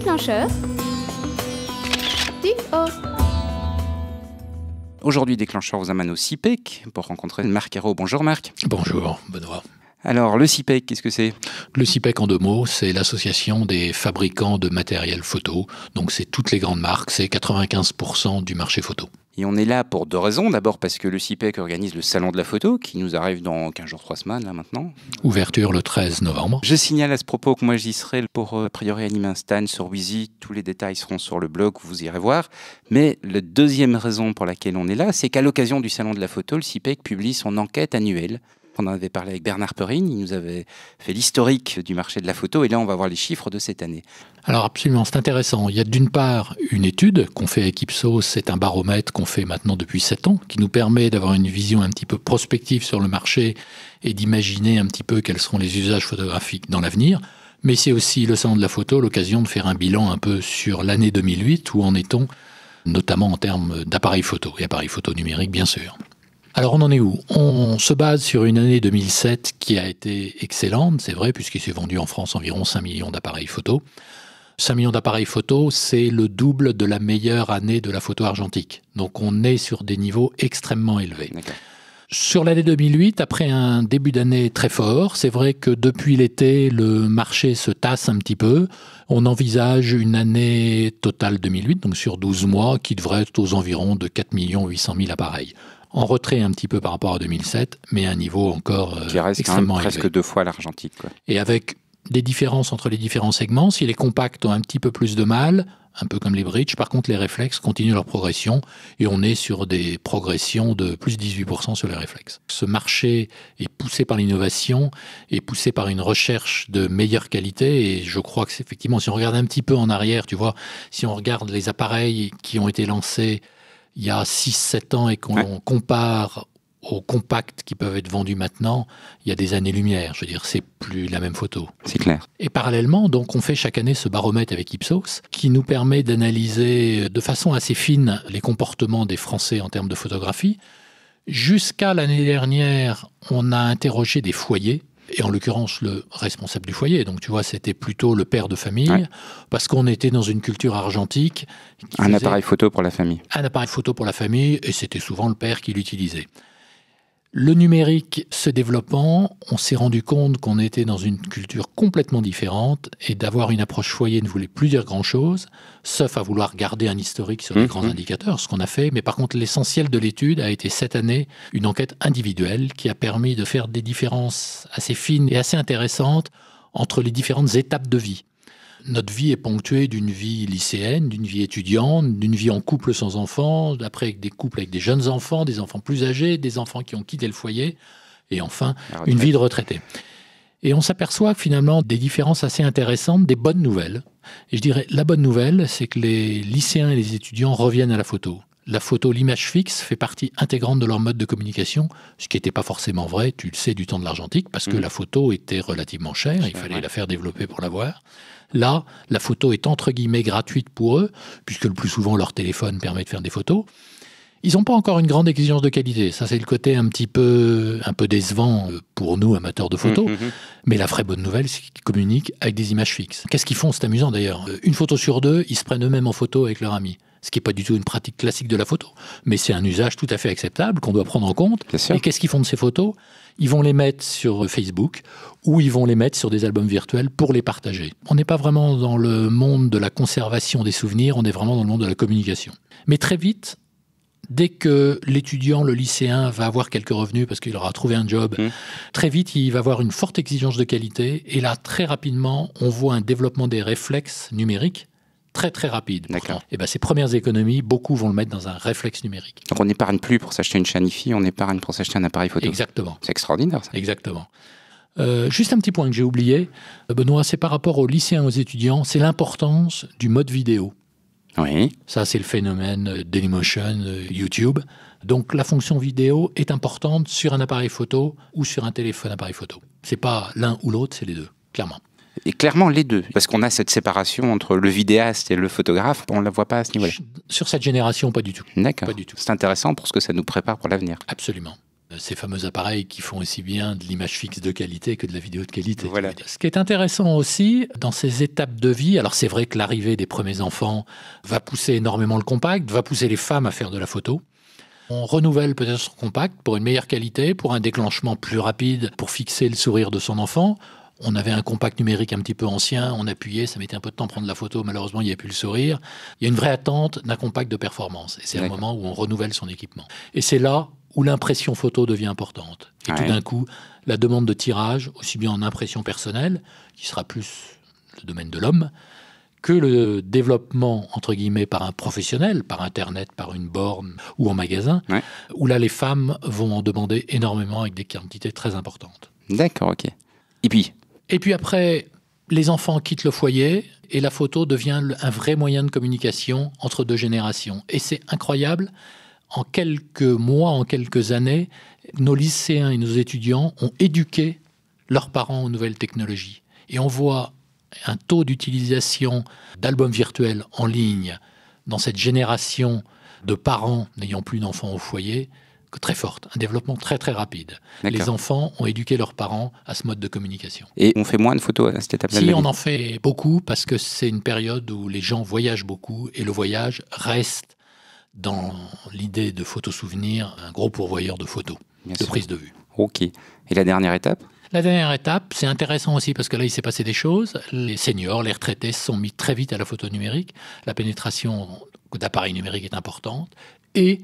Déclencheur. Tic-oh. Aujourd'hui, Déclencheur vous amène au CIPEC pour rencontrer Marc Ayrault. Bonjour Marc. Bonjour Benoît. Alors, le CIPEC, qu'est-ce que c'est ? Le CIPEC, en deux mots, c'est l'association des fabricants de matériel photo. Donc, c'est toutes les grandes marques, c'est 95% du marché photo. Et on est là pour deux raisons. D'abord parce que le CIPEC organise le Salon de la photo, qui nous arrive dans 15 jours, 3 semaines, là maintenant. Ouverture le 13 novembre. Je signale à ce propos que moi j'y serai pour a priori animer un stand sur Wizy. Tous les détails seront sur le blog, vous irez voir. Mais la deuxième raison pour laquelle on est là, c'est qu'à l'occasion du Salon de la photo, le CIPEC publie son enquête annuelle. On en avait parlé avec Bernard Perrine, il nous avait fait l'historique du marché de la photo et là on va voir les chiffres de cette année. Alors absolument, c'est intéressant. Il y a d'une part une étude qu'on fait avec Ipsos, c'est un baromètre qu'on fait maintenant depuis 7 ans, qui nous permet d'avoir une vision un petit peu prospective sur le marché et d'imaginer un petit peu quels seront les usages photographiques dans l'avenir. Mais c'est aussi le salon de la photo, l'occasion de faire un bilan un peu sur l'année 2008, où en est-on, notamment en termes d'appareils photo, et appareils photo numériques bien sûr. Alors on en est où ? On se base sur une année 2007 qui a été excellente, c'est vrai, puisqu'il s'est vendu en France environ 5 millions d'appareils photo. 5 millions d'appareils photo, c'est le double de la meilleure année de la photo argentique. Donc on est sur des niveaux extrêmement élevés. D'accord. Sur l'année 2008, après un début d'année très fort, c'est vrai que depuis l'été, le marché se tasse un petit peu. On envisage une année totale 2008, donc sur 12 mois, qui devrait être aux environs de 4 800 000 appareils. En retrait un petit peu par rapport à 2007, mais à un niveau encore qui reste extrêmement quand même presque élevé. 2 fois l'argentique, quoi. Et avec des différences entre les différents segments, si les compacts ont un petit peu plus de mal, un peu comme les bridges, par contre les réflexes continuent leur progression et on est sur des progressions de plus de 18% sur les réflexes. Ce marché est poussé par l'innovation, est poussé par une recherche de meilleure qualité et je crois que c'est effectivement, si on regarde un petit peu en arrière, tu vois, si on regarde les appareils qui ont été lancés il y a 6-7 ans et qu'on compare aux compacts qui peuvent être vendus maintenant, il y a des années-lumière. Je veux dire, c'est plus la même photo. C'est clair. Et parallèlement, donc, on fait chaque année ce baromètre avec Ipsos qui nous permet d'analyser de façon assez fine les comportements des Français en termes de photographie. Jusqu'à l'année dernière, on a interrogé des foyers. Et en l'occurrence, le responsable du foyer. Donc, tu vois, c'était plutôt le père de famille, parce qu'on était dans une culture argentique. Un appareil photo pour la famille. Un appareil photo pour la famille, et c'était souvent le père qui l'utilisait. Le numérique se développant, on s'est rendu compte qu'on était dans une culture complètement différente et d'avoir une approche foyer ne voulait plus dire grand-chose, sauf à vouloir garder un historique sur les grands indicateurs, ce qu'on a fait. Mais par contre, l'essentiel de l'étude a été cette année une enquête individuelle qui a permis de faire des différences assez fines et assez intéressantes entre les différentes étapes de vie. Notre vie est ponctuée d'une vie lycéenne, d'une vie étudiante, d'une vie en couple sans enfants, après avec des couples avec des jeunes enfants, des enfants plus âgés, des enfants qui ont quitté le foyer, et enfin une vie de retraité. Et on s'aperçoit que finalement des différences assez intéressantes, des bonnes nouvelles. Et je dirais, la bonne nouvelle, c'est que les lycéens et les étudiants reviennent à la photo. La photo, l'image fixe, fait partie intégrante de leur mode de communication, ce qui n'était pas forcément vrai, tu le sais, du temps de l'argentique, parce que la photo était relativement chère, il fallait la faire développer pour l'avoir. Là, la photo est entre guillemets gratuite pour eux, puisque le plus souvent leur téléphone permet de faire des photos. Ils n'ont pas encore une grande exigence de qualité. Ça, c'est le côté un peu décevant pour nous, amateurs de photos. Mais la vraie bonne nouvelle, c'est qu'ils communiquent avec des images fixes. Qu'est-ce qu'ils font ? C'est amusant d'ailleurs. Une photo sur deux, ils se prennent eux-mêmes en photo avec leur ami. Ce qui n'est pas du tout une pratique classique de la photo. Mais c'est un usage tout à fait acceptable qu'on doit prendre en compte. Et qu'est-ce qu'ils font de ces photos ? Ils vont les mettre sur Facebook ou ils vont les mettre sur des albums virtuels pour les partager. On n'est pas vraiment dans le monde de la conservation des souvenirs, on est vraiment dans le monde de la communication. Mais très vite, dès que l'étudiant, le lycéen va avoir quelques revenus parce qu'il aura trouvé un job, très vite, il va avoir une forte exigence de qualité. Et là, très rapidement, on voit un développement des réflexes numériques très très rapide. D'accord. Et ben, ces premières économies, beaucoup vont le mettre dans un réflexe numérique. Donc on n'épargne plus pour s'acheter une chaîne IFI, on épargne pour s'acheter un appareil photo. Exactement. C'est extraordinaire ça. Exactement. Juste un petit point que j'ai oublié, Benoît, c'est par rapport aux lycéens et aux étudiants, c'est l'importance du mode vidéo. Oui. Ça, c'est le phénomène Dailymotion, YouTube. Donc la fonction vidéo est importante sur un appareil photo ou sur un téléphone appareil photo. C'est pas l'un ou l'autre, c'est les deux, clairement. Et clairement les deux, parce qu'on a cette séparation entre le vidéaste et le photographe, on ne la voit pas à ce niveau-là. Sur cette génération, pas du tout. D'accord. Pas du tout. C'est intéressant pour ce que ça nous prépare pour l'avenir. Absolument. Ces fameux appareils qui font aussi bien de l'image fixe de qualité que de la vidéo de qualité. Voilà. Ce qui est intéressant aussi dans ces étapes de vie, alors c'est vrai que l'arrivée des premiers enfants va pousser énormément le compact, va pousser les femmes à faire de la photo. On renouvelle peut-être son compact pour une meilleure qualité, pour un déclenchement plus rapide, pour fixer le sourire de son enfant. On avait un compact numérique un petit peu ancien, on appuyait, ça mettait un peu de temps à prendre la photo, malheureusement il n'y avait plus le sourire. Il y a une vraie attente d'un compact de performance, et c'est un moment où on renouvelle son équipement. Et c'est là où l'impression photo devient importante. Et tout d'un coup, la demande de tirage, aussi bien en impression personnelle, qui sera plus le domaine de l'homme, que le développement, entre guillemets, par un professionnel, par Internet, par une borne ou en magasin, où là, les femmes vont en demander énormément avec des quantités très importantes. D'accord, ok. Et puis après, les enfants quittent le foyer et la photo devient un vrai moyen de communication entre deux générations. Et c'est incroyable, en quelques mois, en quelques années, nos lycéens et nos étudiants ont éduqué leurs parents aux nouvelles technologies. Et on voit un taux d'utilisation d'albums virtuels en ligne dans cette génération de parents n'ayant plus d'enfants au foyer très forte, un développement très très rapide. Les enfants ont éduqué leurs parents à ce mode de communication. Et on fait moins de photos à cette étape-là? Si, on en fait beaucoup parce que c'est une période où les gens voyagent beaucoup et le voyage reste dans l'idée de photo-souvenir un gros pourvoyeur de photos, de prise de vue. Ok. Et la dernière étape? La dernière étape, c'est intéressant aussi parce que là, il s'est passé des choses. Les seniors, les retraités se sont mis très vite à la photo numérique. La pénétration d'appareils numériques est importante. Et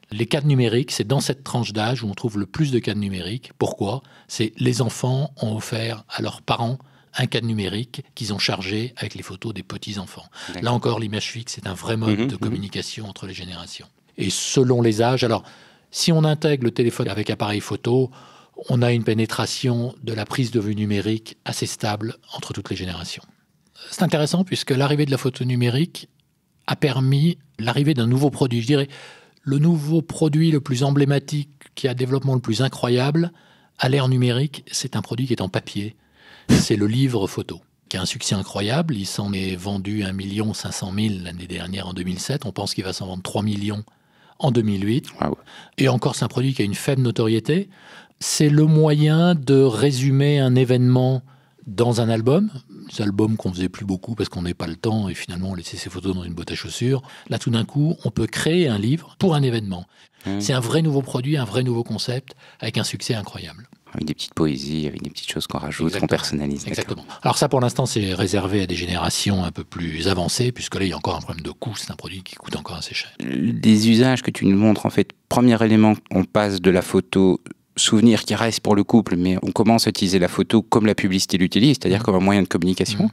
les cadres numériques, c'est dans cette tranche d'âge où on trouve le plus de cadres numériques. Pourquoi? C'est les enfants ont offert à leurs parents un cadre numérique qu'ils ont chargé avec les photos des petits-enfants. Là encore, l'image fixe est un vrai mode de communication entre les générations. Et selon les âges, alors si on intègre le téléphone avec appareil photo, on a une pénétration de la prise de vue numérique assez stable entre toutes les générations. C'est intéressant puisque l'arrivée de la photo numérique a permis l'arrivée d'un nouveau produit. Je dirais le nouveau produit le plus emblématique, qui a un développement le plus incroyable à l'ère numérique, c'est un produit qui est en papier. C'est le livre photo, qui a un succès incroyable. Il s'en est vendu 1 500 000 l'année dernière en 2007. On pense qu'il va s'en vendre 3 millions en 2008. Wow. Et encore, c'est un produit qui a une faible notoriété. C'est le moyen de résumer un événement dans un album. Des albums qu'on faisait plus beaucoup parce qu'on n'avait pas le temps et finalement on laissait ses photos dans une boîte à chaussures. Là, tout d'un coup, on peut créer un livre pour un événement. C'est un vrai nouveau produit, un vrai nouveau concept avec un succès incroyable. Avec des petites poésies, avec des petites choses qu'on rajoute, qu'on personnalise. Exactement. Alors ça, pour l'instant, c'est réservé à des générations un peu plus avancées, puisque là, il y a encore un problème de coût. C'est un produit qui coûte encore assez cher. Des usages que tu nous montres, en fait, premier élément, on passe de la photo souvenir qui reste pour le couple, mais on commence à utiliser la photo comme la publicité l'utilise, c'est-à-dire comme un moyen de communication.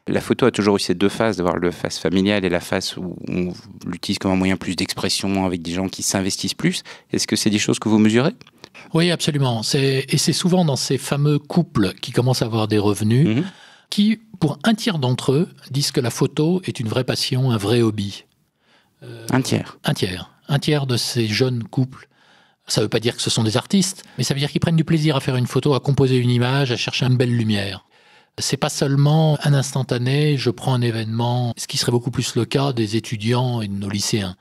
La photo a toujours eu ces deux phases, d'avoir la phase familiale et la phase où on l'utilise comme un moyen plus d'expression avec des gens qui s'investissent plus. Est-ce que c'est des choses que vous mesurez? Oui, absolument. Et c'est souvent dans ces fameux couples qui commencent à avoir des revenus, qui, pour un tiers d'entre eux, disent que la photo est une vraie passion, un vrai hobby. Un tiers? Un tiers. Un tiers de ces jeunes couples. Ça ne veut pas dire que ce sont des artistes, mais ça veut dire qu'ils prennent du plaisir à faire une photo, à composer une image, à chercher une belle lumière. C'est pas seulement un instantané, je prends un événement, ce qui serait beaucoup plus le cas des étudiants et de nos lycéens.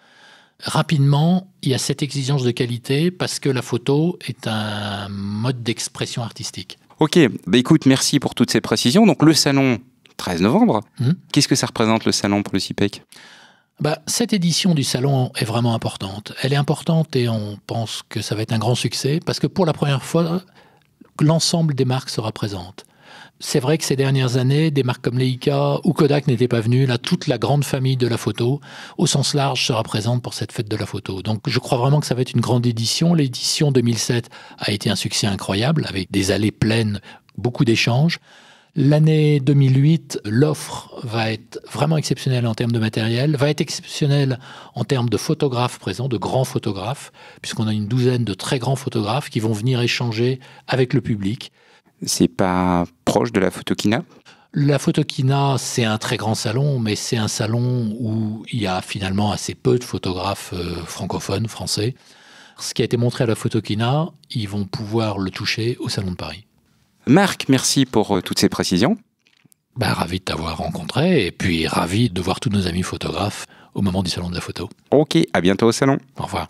Rapidement, il y a cette exigence de qualité parce que la photo est un mode d'expression artistique. Ok, bah écoute, merci pour toutes ces précisions. Donc le salon, 13 novembre, qu'est-ce que ça représente le salon pour le CIPEC? Cette édition du salon est vraiment importante. Elle est importante et on pense que ça va être un grand succès parce que pour la première fois, l'ensemble des marques sera présente. C'est vrai que ces dernières années, des marques comme Leica ou Kodak n'étaient pas venues. Là, toute la grande famille de la photo, au sens large, sera présente pour cette fête de la photo. Donc, je crois vraiment que ça va être une grande édition. L'édition 2007 a été un succès incroyable, avec des allées pleines, beaucoup d'échanges. L'année 2008, l'offre va être vraiment exceptionnelle en termes de matériel, va être exceptionnelle en termes de photographes présents, de grands photographes, puisqu'on a une douzaine de très grands photographes qui vont venir échanger avec le public. C'est pas proche de la Photokina? La Photokina, c'est un très grand salon, mais c'est un salon où il y a finalement assez peu de photographes francophones, français. Ce qui a été montré à la Photokina, ils vont pouvoir le toucher au Salon de Paris. Marc, merci pour toutes ces précisions. Ravi de t'avoir rencontré et puis ravi de voir tous nos amis photographes au moment du Salon de la photo. Ok, à bientôt au salon. Au revoir.